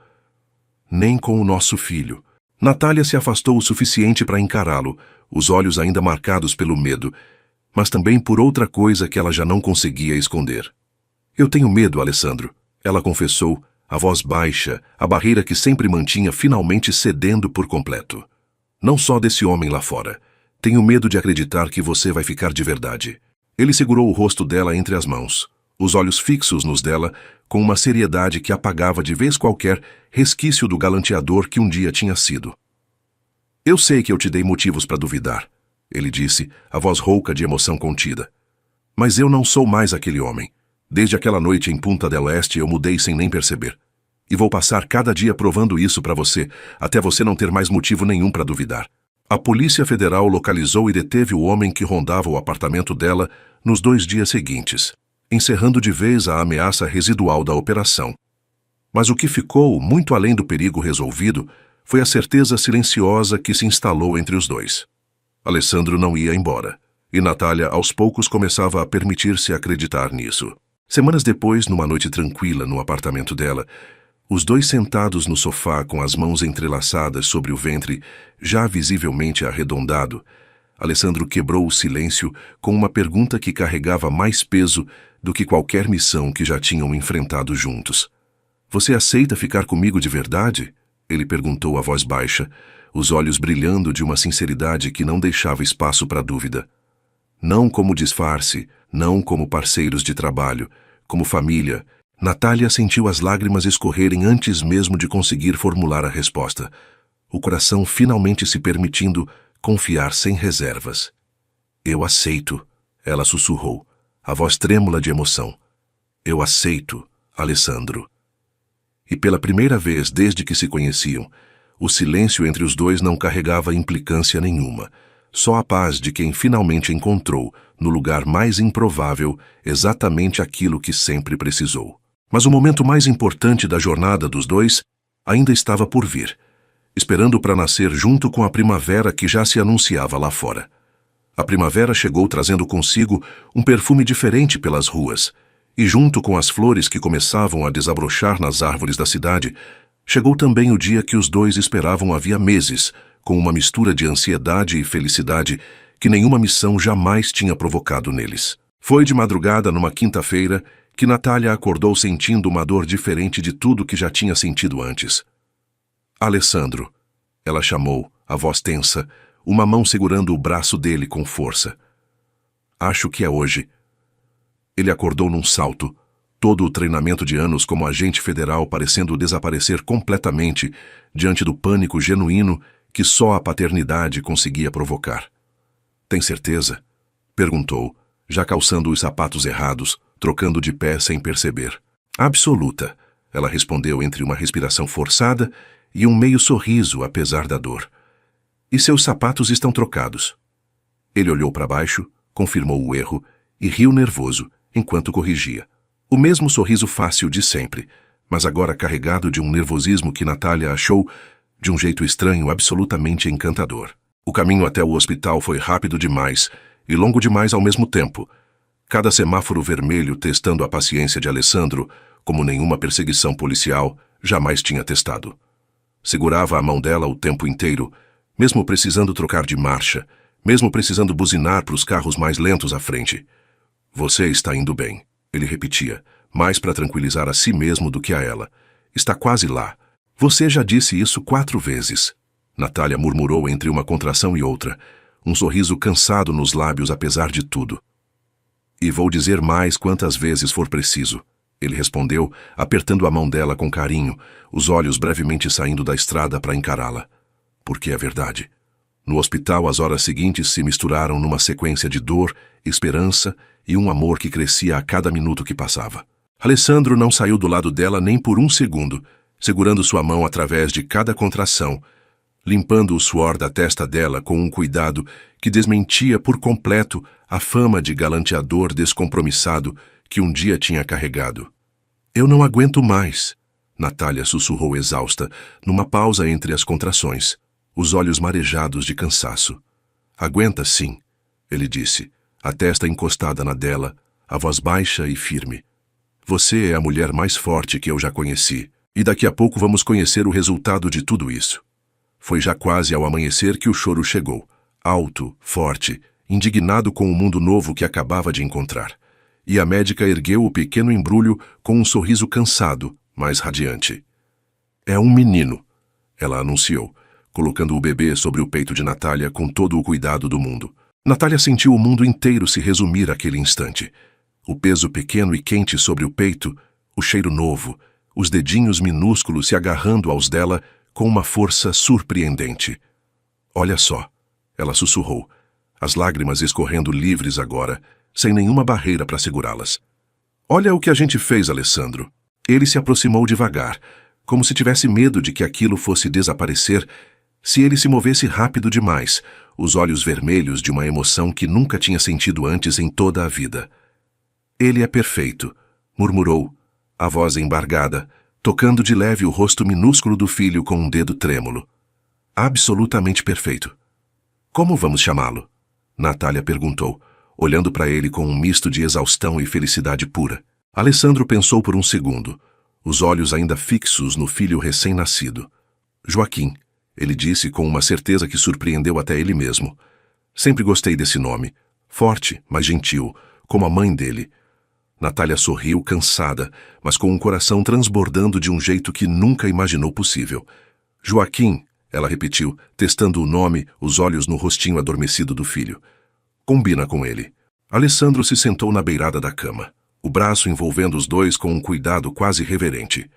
[SPEAKER 1] "Nem com o nosso filho." Natália se afastou o suficiente para encará-lo, os olhos ainda marcados pelo medo, mas também por outra coisa que ela já não conseguia esconder. "Eu tenho medo, Alessandro", ela confessou, a voz baixa, a barreira que sempre mantinha finalmente cedendo por completo. "Não só desse homem lá fora. Tenho medo de acreditar que você vai ficar de verdade." Ele segurou o rosto dela entre as mãos, os olhos fixos nos dela, com uma seriedade que apagava de vez qualquer resquício do galanteador que um dia tinha sido. "Eu sei que eu te dei motivos para duvidar", ele disse, a voz rouca de emoção contida. "Mas eu não sou mais aquele homem. Desde aquela noite em Punta del Este eu mudei sem nem perceber. E vou passar cada dia provando isso para você, até você não ter mais motivo nenhum para duvidar." A Polícia Federal localizou e deteve o homem que rondava o apartamento dela nos 2 dias seguintes, encerrando de vez a ameaça residual da operação. Mas o que ficou, muito além do perigo resolvido, foi a certeza silenciosa que se instalou entre os dois. Alessandro não ia embora, e Natália aos poucos começava a permitir-se acreditar nisso. Semanas depois, numa noite tranquila no apartamento dela, os dois sentados no sofá com as mãos entrelaçadas sobre o ventre, já visivelmente arredondado, Alessandro quebrou o silêncio com uma pergunta que carregava mais peso do que qualquer missão que já tinham enfrentado juntos. "Você aceita ficar comigo de verdade?" ele perguntou a voz baixa, os olhos brilhando de uma sinceridade que não deixava espaço para dúvida. Não como disfarce, não como parceiros de trabalho, como família. Natália sentiu as lágrimas escorrerem antes mesmo de conseguir formular a resposta, o coração finalmente se permitindo confiar sem reservas. "Eu aceito", ela sussurrou, a voz trêmula de emoção. "Eu aceito, Alessandro." E pela primeira vez desde que se conheciam, o silêncio entre os dois não carregava implicância nenhuma, só a paz de quem finalmente encontrou, no lugar mais improvável, exatamente aquilo que sempre precisou. Mas o momento mais importante da jornada dos dois ainda estava por vir, esperando para nascer junto com a primavera que já se anunciava lá fora. A primavera chegou trazendo consigo um perfume diferente pelas ruas, e junto com as flores que começavam a desabrochar nas árvores da cidade, chegou também o dia que os dois esperavam havia meses, com uma mistura de ansiedade e felicidade que nenhuma missão jamais tinha provocado neles. Foi de madrugada, numa quinta-feira, que Natália acordou sentindo uma dor diferente de tudo que já tinha sentido antes. "Alessandro", ela chamou, a voz tensa, uma mão segurando o braço dele com força. "Acho que é hoje." Ele acordou num salto, Todo o treinamento de anos como agente federal parecendo desaparecer completamente diante do pânico genuíno que só a paternidade conseguia provocar. Tem certeza? Perguntou, já calçando os sapatos errados, trocando de pé sem perceber. Absoluta, ela respondeu entre uma respiração forçada e um meio sorriso apesar da dor. E seus sapatos estão trocados. Ele olhou para baixo, confirmou o erro e riu nervoso enquanto corrigia. O mesmo sorriso fácil de sempre, mas agora carregado de um nervosismo que Natália achou, de um jeito estranho, absolutamente encantador. O caminho até o hospital foi rápido demais e longo demais ao mesmo tempo. Cada semáforo vermelho testando a paciência de Alessandro, como nenhuma perseguição policial jamais tinha testado. Segurava a mão dela o tempo inteiro, mesmo precisando trocar de marcha, mesmo precisando buzinar para os carros mais lentos à frente. Você está indo bem, ele repetia, mais para tranquilizar a si mesmo do que a ela. Está quase lá. Você já disse isso 4 vezes. Natália murmurou entre uma contração e outra, um sorriso cansado nos lábios apesar de tudo. E vou dizer mais quantas vezes for preciso, ele respondeu, apertando a mão dela com carinho, os olhos brevemente saindo da estrada para encará-la. Porque é verdade. No hospital, as horas seguintes se misturaram numa sequência de dor, esperança e um amor que crescia a cada minuto que passava. Alessandro não saiu do lado dela nem por um segundo, segurando sua mão através de cada contração, limpando o suor da testa dela com um cuidado que desmentia por completo a fama de galanteador descompromissado que um dia tinha carregado. Eu não aguento mais, Natália sussurrou exausta, numa pausa entre as contrações, os olhos marejados de cansaço. Aguenta sim, ele disse, a testa encostada na dela, a voz baixa e firme. Você é a mulher mais forte que eu já conheci, e daqui a pouco vamos conhecer o resultado de tudo isso. Foi já quase ao amanhecer que o choro chegou, alto, forte, indignado com o mundo novo que acabava de encontrar. E a médica ergueu o pequeno embrulho com um sorriso cansado, mas radiante. É um menino, ela anunciou, colocando o bebê sobre o peito de Natália com todo o cuidado do mundo. Natália sentiu o mundo inteiro se resumir àquele instante. O peso pequeno e quente sobre o peito, o cheiro novo, os dedinhos minúsculos se agarrando aos dela com uma força surpreendente. Olha só, ela sussurrou, as lágrimas escorrendo livres agora, sem nenhuma barreira para segurá-las. Olha o que a gente fez, Alessandro. Ele se aproximou devagar, como se tivesse medo de que aquilo fosse desaparecer se ele se movesse rápido demais, os olhos vermelhos de uma emoção que nunca tinha sentido antes em toda a vida. Ele é perfeito, murmurou, a voz embargada, tocando de leve o rosto minúsculo do filho com um dedo trêmulo. Absolutamente perfeito. Como vamos chamá-lo? Natália perguntou, olhando para ele com um misto de exaustão e felicidade pura. Alessandro pensou por um segundo, os olhos ainda fixos no filho recém-nascido. Joaquim, ele disse com uma certeza que surpreendeu até ele mesmo. Sempre gostei desse nome. Forte, mas gentil, como a mãe dele. Natália sorriu, cansada, mas com um coração transbordando de um jeito que nunca imaginou possível. Joaquim, ela repetiu, testando o nome, os olhos no rostinho adormecido do filho. Combina com ele. Alessandro se sentou na beirada da cama, o braço envolvendo os dois com um cuidado quase reverente.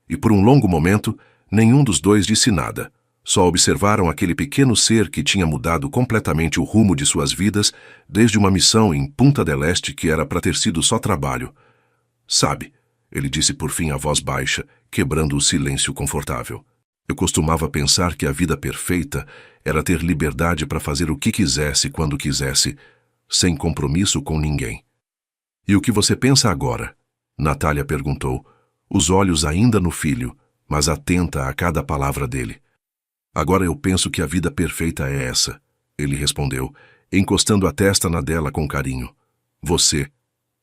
[SPEAKER 1] E por um longo momento, nenhum dos dois disse nada. Só observaram aquele pequeno ser que tinha mudado completamente o rumo de suas vidas desde uma missão em Punta del Este que era para ter sido só trabalho. Sabe, ele disse por fim a voz baixa, quebrando o silêncio confortável. Eu costumava pensar que a vida perfeita era ter liberdade para fazer o que quisesse quando quisesse, sem compromisso com ninguém. E o que você pensa agora? Natália perguntou, os olhos ainda no filho, mas atenta a cada palavra dele. Agora eu penso que a vida perfeita é essa, ele respondeu, encostando a testa na dela com carinho. Você,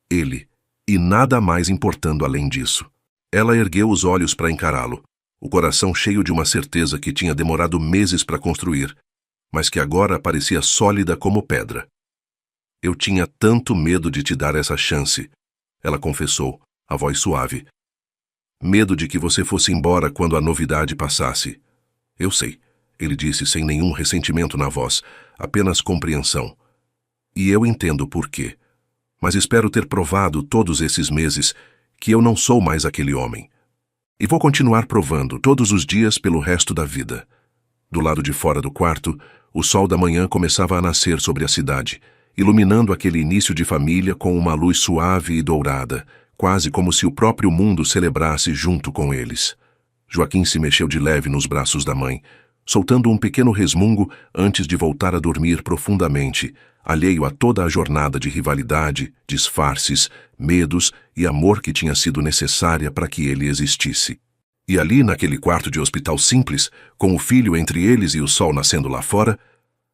[SPEAKER 1] ele, e nada mais importando além disso. Ela ergueu os olhos para encará-lo, o coração cheio de uma certeza que tinha demorado meses para construir, mas que agora parecia sólida como pedra. Eu tinha tanto medo de te dar essa chance, ela confessou, a voz suave. Medo de que você fosse embora quando a novidade passasse. Eu sei, ele disse sem nenhum ressentimento na voz, apenas compreensão. E eu entendo por quê. Mas espero ter provado todos esses meses que eu não sou mais aquele homem. E vou continuar provando todos os dias pelo resto da vida. Do lado de fora do quarto, o sol da manhã começava a nascer sobre a cidade, iluminando aquele início de família com uma luz suave e dourada, quase como se o próprio mundo celebrasse junto com eles. Joaquim se mexeu de leve nos braços da mãe, soltando um pequeno resmungo antes de voltar a dormir profundamente, alheio a toda a jornada de rivalidade, disfarces, medos e amor que tinha sido necessária para que ele existisse. E ali, naquele quarto de hospital simples, com o filho entre eles e o sol nascendo lá fora,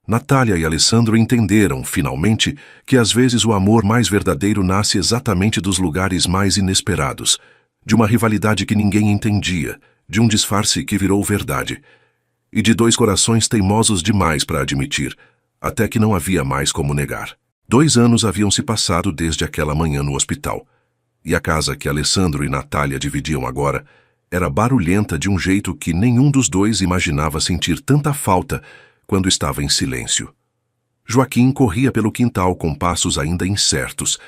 [SPEAKER 1] Natália e Alessandro entenderam, finalmente, que às vezes o amor mais verdadeiro nasce exatamente dos lugares mais inesperados, de uma rivalidade que ninguém entendia, de um disfarce que virou verdade, e de dois corações teimosos demais para admitir, até que não havia mais como negar. 2 anos haviam se passado desde aquela manhã no hospital, e a casa que Alessandro e Natália dividiam agora era barulhenta de um jeito que nenhum dos dois imaginava sentir tanta falta quando estava em silêncio. Joaquim corria pelo quintal com passos ainda incertos,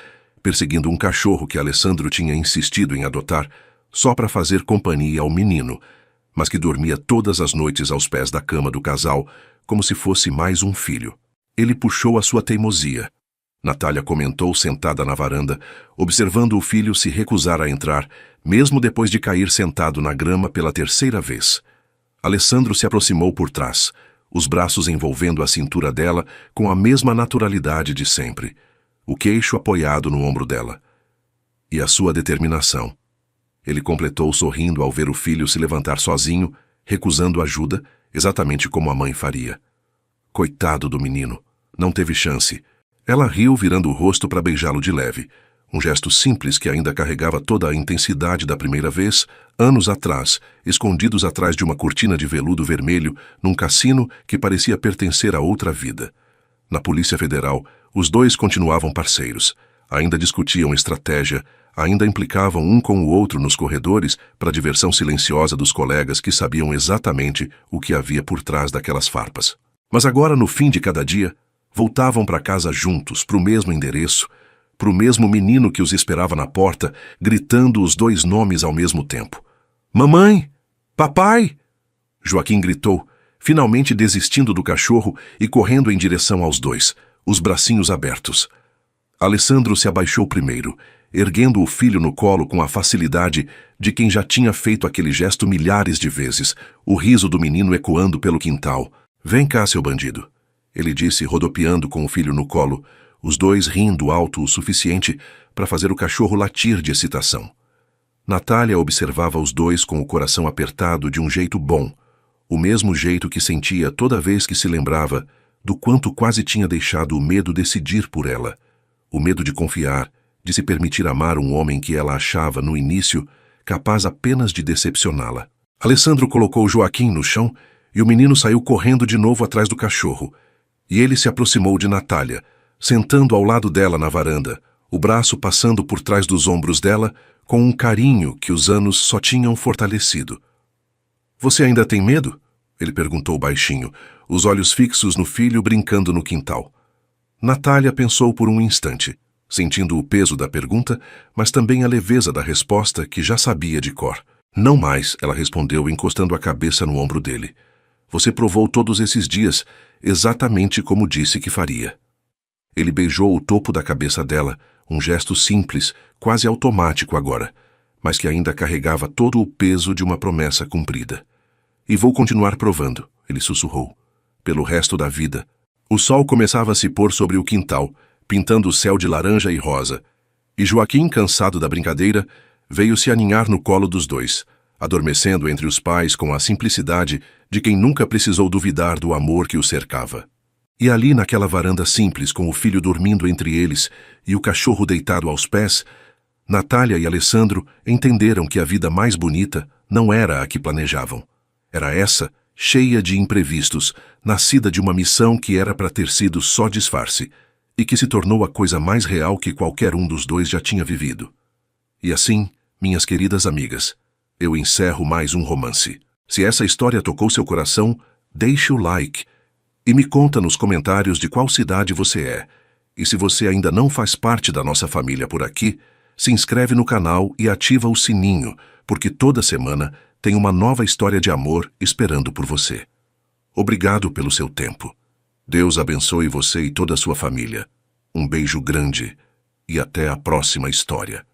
[SPEAKER 1] perseguindo um cachorro que Alessandro tinha insistido em adotar só para fazer companhia ao menino, mas que dormia todas as noites aos pés da cama do casal, como se fosse mais um filho. Ele puxou a sua teimosia. Natália comentou sentada na varanda, observando o filho se recusar a entrar, mesmo depois de cair sentado na grama pela 3ª vez. Alessandro se aproximou por trás, os braços envolvendo a cintura dela com a mesma naturalidade de sempre, o queixo apoiado no ombro dela. E a sua determinação. Ele completou sorrindo ao ver o filho se levantar sozinho, recusando ajuda, exatamente como a mãe faria. Coitado do menino, não teve chance. Ela riu virando o rosto para beijá-lo de leve, um gesto simples que ainda carregava toda a intensidade da primeira vez, anos atrás, escondidos atrás de uma cortina de veludo vermelho, num cassino que parecia pertencer a outra vida. Na Polícia Federal, os dois continuavam parceiros, ainda discutiam estratégia, ainda implicavam um com o outro nos corredores para a diversão silenciosa dos colegas que sabiam exatamente o que havia por trás daquelas farpas. Mas agora, no fim de cada dia, voltavam para casa juntos, para o mesmo endereço, para o mesmo menino que os esperava na porta, gritando os 2 nomes ao mesmo tempo. "Mamãe! Papai!" Joaquim gritou, finalmente desistindo do cachorro e correndo em direção aos dois, os bracinhos abertos. Alessandro se abaixou primeiro, erguendo o filho no colo com a facilidade de quem já tinha feito aquele gesto milhares de vezes, o riso do menino ecoando pelo quintal. "Vem cá, seu bandido," ele disse, rodopiando com o filho no colo, os dois rindo alto o suficiente para fazer o cachorro latir de excitação. Natália observava os dois com o coração apertado de um jeito bom, o mesmo jeito que sentia toda vez que se lembrava do quanto quase tinha deixado o medo decidir por ela, o medo de confiar, de se permitir amar um homem que ela achava, no início, capaz apenas de decepcioná-la. Alessandro colocou Joaquim no chão e o menino saiu correndo de novo atrás do cachorro, e ele se aproximou de Natália, sentando ao lado dela na varanda, o braço passando por trás dos ombros dela com um carinho que os anos só tinham fortalecido. "Você ainda tem medo?" ele perguntou baixinho, os olhos fixos no filho brincando no quintal. Natália pensou por um instante, sentindo o peso da pergunta, mas também a leveza da resposta que já sabia de cor. "Não mais," ela respondeu, encostando a cabeça no ombro dele. "Você provou todos esses dias, exatamente como disse que faria." Ele beijou o topo da cabeça dela, um gesto simples, quase automático agora, mas que ainda carregava todo o peso de uma promessa cumprida. "E vou continuar provando," ele sussurrou, "pelo resto da vida." O sol começava a se pôr sobre o quintal, pintando o céu de laranja e rosa, e Joaquim, cansado da brincadeira, veio se aninhar no colo dos dois, adormecendo entre os pais com a simplicidade de quem nunca precisou duvidar do amor que o cercava. E ali naquela varanda simples, com o filho dormindo entre eles e o cachorro deitado aos pés, Natália e Alessandro entenderam que a vida mais bonita não era a que planejavam. Era essa, cheia de imprevistos, nascida de uma missão que era para ter sido só disfarce, e que se tornou a coisa mais real que qualquer um dos dois já tinha vivido. E assim, minhas queridas amigas, eu encerro mais um romance. Se essa história tocou seu coração, deixe o like e me conta nos comentários de qual cidade você é. E se você ainda não faz parte da nossa família por aqui, Se inscreve no canal e ativa o sininho, porque toda semana tem uma nova história de amor esperando por você. Obrigado pelo seu tempo. Deus abençoe você e toda a sua família. Um beijo grande e até a próxima história.